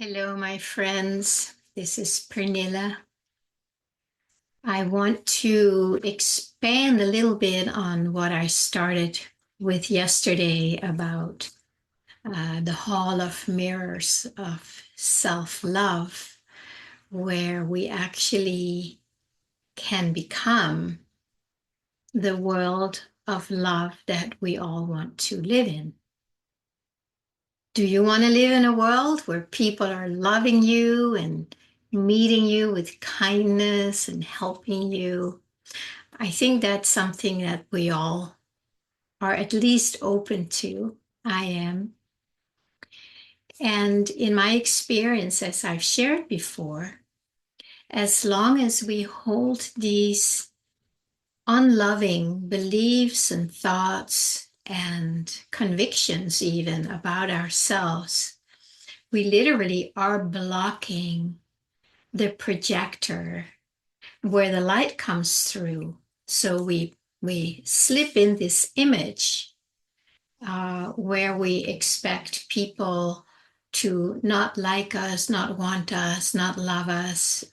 Hello, my friends. This is Pernilla. I want to expand a little bit on what I started with yesterday about the Hall of Mirrors of self-love, where we actually can become the world of love that we all want to live in. Do you want to live in a world where people are loving you and meeting you with kindness and helping you? I think that's something that we all are at least open to. I am. And in my experience, as I've shared before, as long as we hold these unloving beliefs and thoughts and convictions, even about ourselves, we literally are blocking the projector where the light comes through. So we slip in this image where we expect people to not like us, not want us, not love us,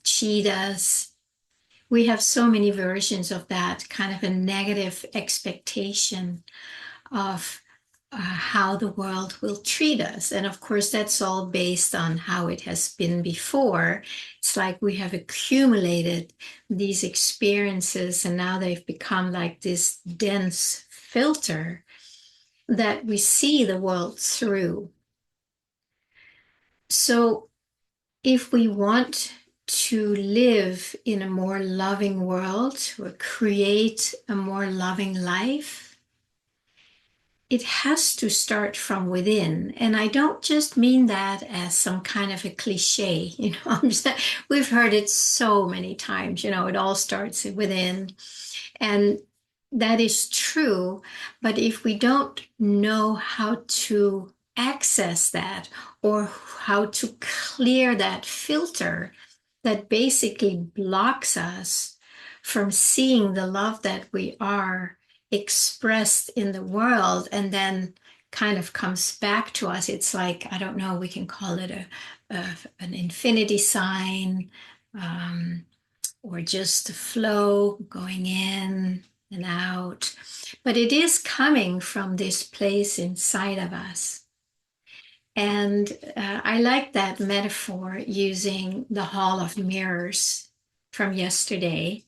cheat us. We have so many versions of that kind of a negative expectation of how the world will treat us. And of course, that's all based on how it has been before. It's like we have accumulated these experiences, and now they've become like this dense filter that we see the world through. So, if we want to live in a more loving world or create a more loving life, it has to start from within. And I don't just mean that as some kind of a cliche, we've heard it so many times, it all starts within. And that is true. But if we don't know how to access that or how to clear that filter that basically blocks us from seeing the love that we are expressed in the world and then kind of comes back to us. It's like, I don't know, we can call it an infinity sign, or just a flow going in and out. But it is coming from this place inside of us. And I like that metaphor using the Hall of Mirrors from yesterday.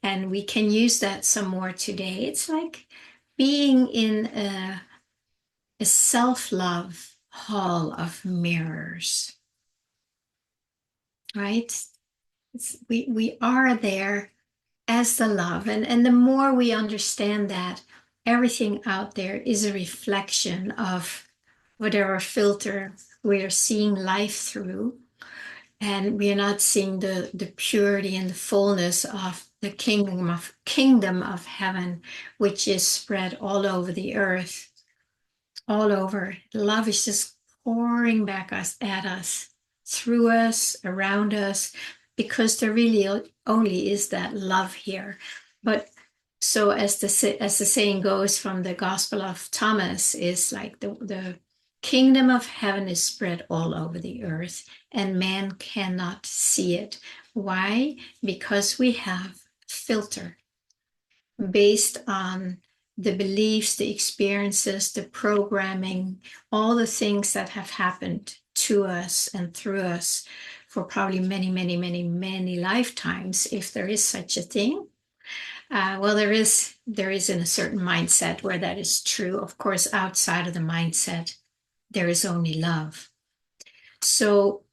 And we can use that some more today. It's like being in a self-love hall of mirrors, right? We are there as the love. And the more we understand that everything out there is a reflection of whatever filter we are seeing life through, and we are not seeing the purity and the fullness of the kingdom of heaven, which is spread all over the earth, all over. Love is just pouring back at us, through us, around us, because there really only is that love here. But so as the saying goes from the Gospel of Thomas, is like the kingdom of heaven is spread all over the earth, and man cannot see it. Why? Because we have filter based on the beliefs, the experiences, the programming, all the things that have happened to us and through us for probably many, many, many, many lifetimes, if there is such a thing. Well, there is in a certain mindset where that is true. Of course, outside of the mindset, there is only love. So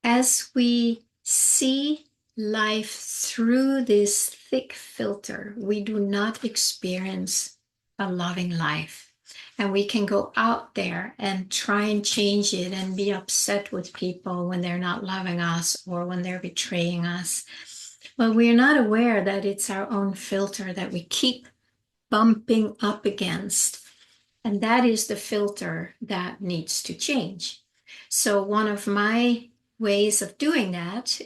as we see life through this thick filter, we do not experience a loving life. And we can go out there and try and change it and be upset with people when they're not loving us or when they're betraying us. But we're not aware that it's our own filter that we keep bumping up against. And that is the filter that needs to change. So one of my ways of doing that,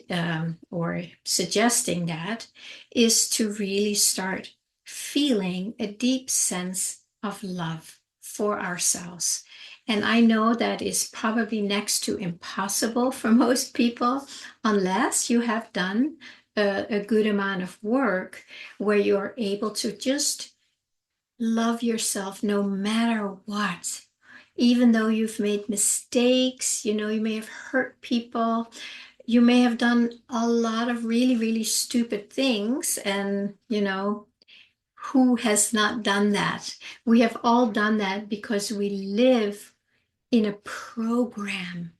or suggesting that, is to really start feeling a deep sense of love for ourselves And I know that is probably next to impossible for most people, unless you have done a good amount of work where you're able to just love yourself no matter what. Even though you've made mistakes, you may have hurt people, you may have done a lot of really, really stupid things. And, who has not done that? We have all done that because we live in a program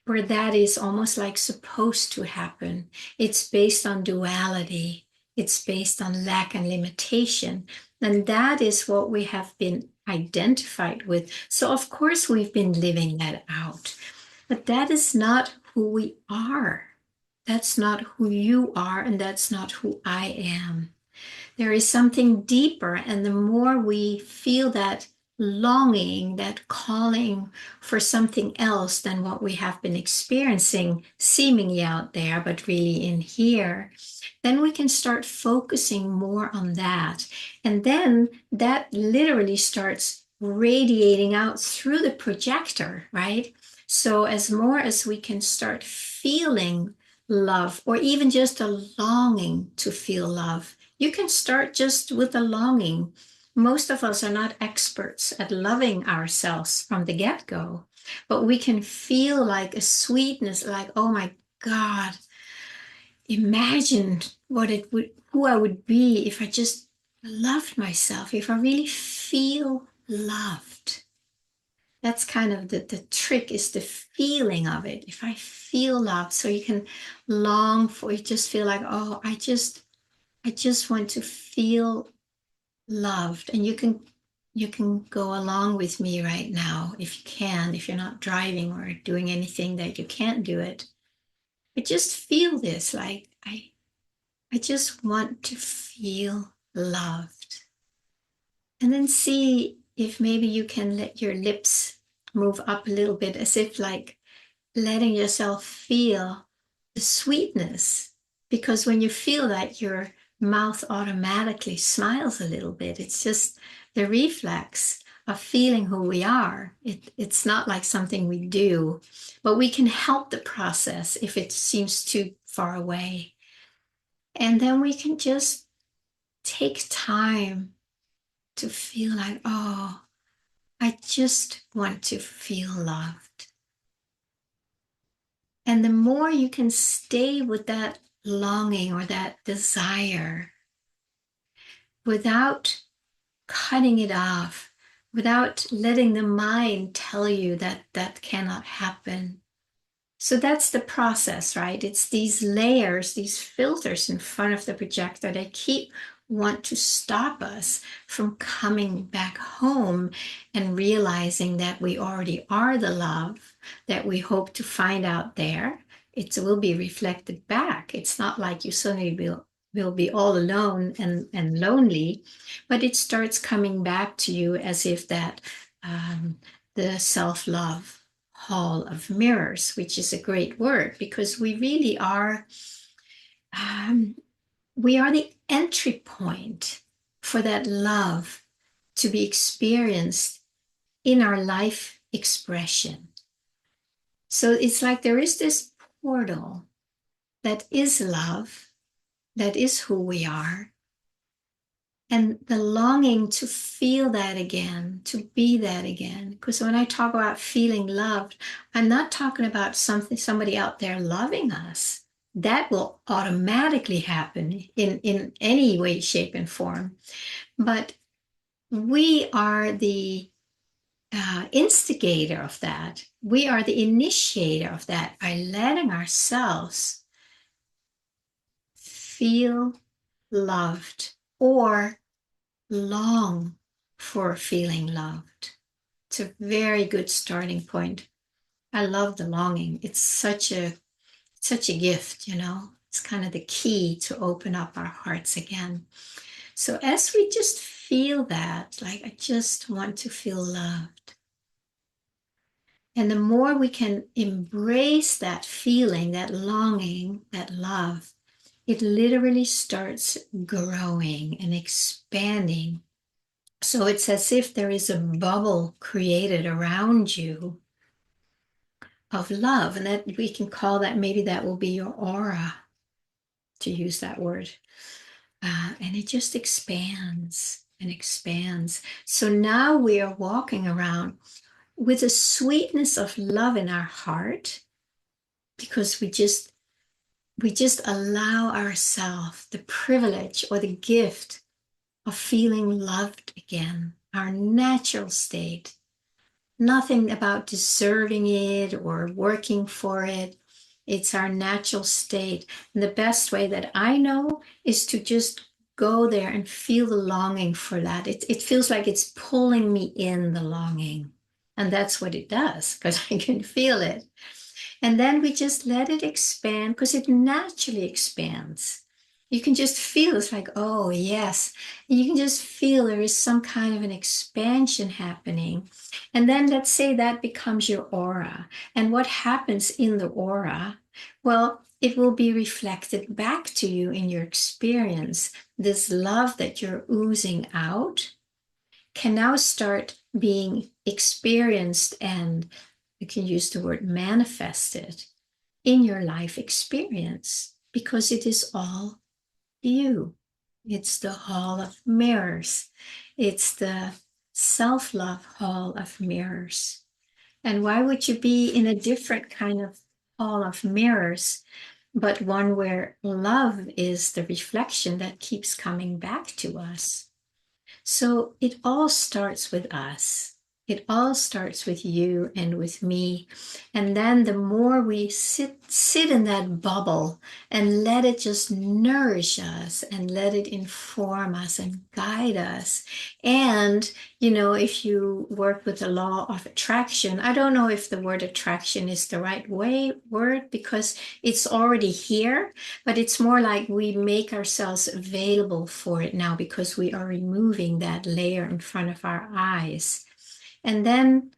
where that is almost like supposed to happen. It's based on duality, it's based on lack and limitation. And that is what we have been identified with. So, of course, we've been living that out. But that is not who we are. That's not who you are, and that's not who I am. There is something deeper, and the more we feel that longing, that calling for something else than what we have been experiencing, seemingly out there, but really in here, then we can start focusing more on that. And then that literally starts radiating out through the projector, right? So as more as we can start feeling love, or even just a longing to feel love, you can start just with a longing. Most of us are not experts at loving ourselves from the get-go, but we can feel like a sweetness, like, oh my God, imagine who I would be if I just loved myself, if I really feel loved. That's kind of the trick, is the feeling of it. If I feel loved, so you can long for, you just feel like, oh, I just want to feel loved. And you can go along with me right now if you can, if you're not driving or doing anything that you can't do it. But just feel this, like I just want to feel loved. And then see if maybe you can let your lips move up a little bit, as if like letting yourself feel the sweetness. Because when you feel that, your mouth automatically smiles a little bit. It's just the reflex of feeling who we are. It's not like something we do, but we can help the process if it seems too far away. And then we can just take time to feel like, oh, I just want to feel loved. And the more you can stay with that longing or that desire without cutting it off, without letting the mind tell you that that cannot happen. So that's the process, right? It's these layers, these filters in front of the projector that want to stop us from coming back home and realizing that we already are the love that we hope to find out there. It will be reflected back. It's not like you suddenly will be all alone and lonely, but it starts coming back to you as if that the self-love hall of mirrors, which is a great word, because we really are the entry point for that love to be experienced in our life expression. So it's like there is this portal that is love, that is who we are, and the longing to feel that again, to be that again. Because when I talk about feeling loved, I'm not talking about somebody out there loving us. That will automatically happen in any way, shape, and form. But we are the instigator of that. We are the initiator of that by letting ourselves feel loved or long for feeling loved. It's a very good starting point. I love the longing. It's such a gift, It's kind of the key to open up our hearts again. So as we just feel that, like, I just want to feel loved. And the more we can embrace that feeling, that longing, that love, it literally starts growing and expanding So it's as if there is a bubble created around you of love. And that we can call that, maybe that will be your aura, to use that word. And it just expands and expands. So now we are walking around with a sweetness of love in our heart, because we just allow ourselves the privilege or the gift of feeling loved again, our natural state. Nothing about deserving it or working for it. It's our natural state. And the best way that I know is to just go there and feel the longing for that. It feels like it's pulling me in, the longing. And that's what it does, because I can feel it. And then we just let it expand, because it naturally expands. You can just feel it's like, oh, yes. And you can just feel there is some kind of an expansion happening. And then let's say that becomes your aura. And what happens in the aura? Well, it will be reflected back to you in your experience. This love that you're oozing out can now start being experienced, and you can use the word manifested in your life experience, because it is all you. It's the hall of mirrors. It's the self-love hall of mirrors. And why would you be in a different kind of hall of mirrors, but one where love is the reflection that keeps coming back to us? So it all starts with us. It all starts with you and with me. And then the more we sit in that bubble and let it just nourish us and let it inform us and guide us. And, if you work with the law of attraction, I don't know if the word attraction is the right word, because it's already here, but it's more like we make ourselves available for it now, because we are removing that layer in front of our eyes. And then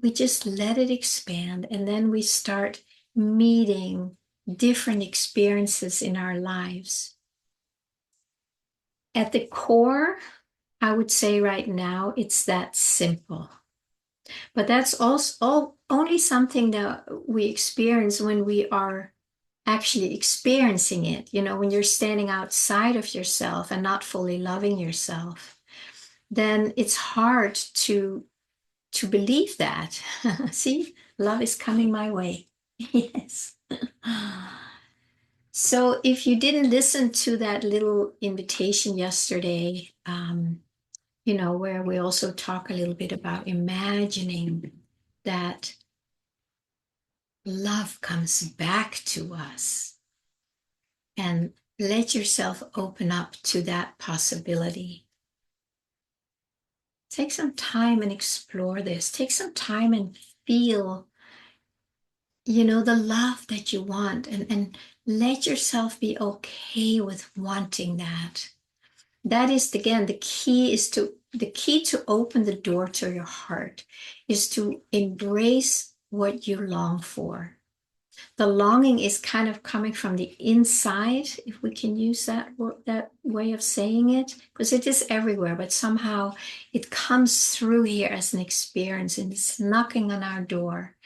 we just let it expand, and then we start meeting different experiences in our lives. At the core, I would say right now, it's that simple. But that's also only something that we experience when we are actually experiencing it, when you're standing outside of yourself and not fully loving yourself. Then it's hard to believe that. See, love is coming my way. Yes. So if you didn't listen to that little invitation yesterday, where we also talk a little bit about imagining that love comes back to us, and let yourself open up to that possibility. Take some time and explore this. Take some time and feel, the love that you want, and let yourself be okay with wanting that. That is, again, the key to open the door to your heart is to embrace what you long for. The longing is kind of coming from the inside, if we can use that way of saying it, because it is everywhere, but somehow it comes through here as an experience, and it's knocking on our door.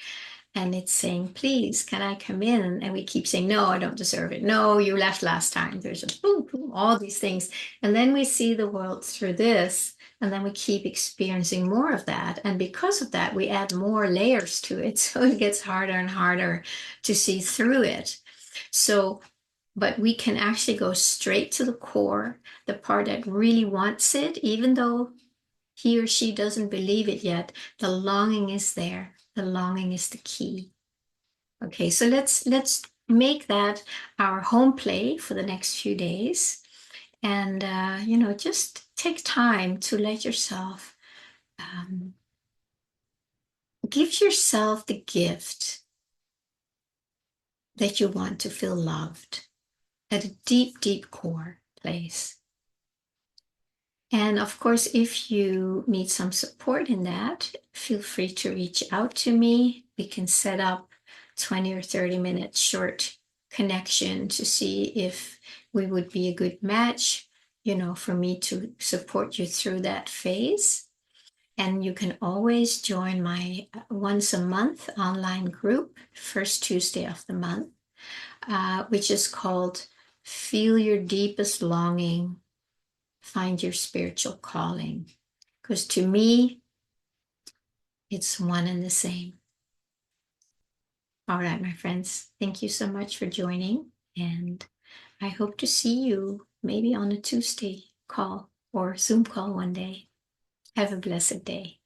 And it's saying, please, can I come in? And we keep saying, no, I don't deserve it. No, you left last time. There's a boom, boom, all these things. And then we see the world through this, and then we keep experiencing more of that. And because of that, we add more layers to it. So it gets harder and harder to see through it. So, but we can actually go straight to the core, the part that really wants it, even though he or she doesn't believe it yet. The longing is there. The longing is the key. Okay, so let's make that our home play for the next few days. And, just take time to let yourself, give yourself the gift that you want to feel loved at a deep, deep core place. And of course, if you need some support in that, feel free to reach out to me. We can set up 20 or 30 minute short connection to see if we would be a good match. for me to support you through that phase. And you can always join my once a month online group, first Tuesday of the month, which is called Feel Your Deepest Longing, Find Your Spiritual Calling. Because to me, it's one and the same. All right, my friends, thank you so much for joining. And I hope to see you maybe on a Tuesday call or Zoom call one day. Have a blessed day.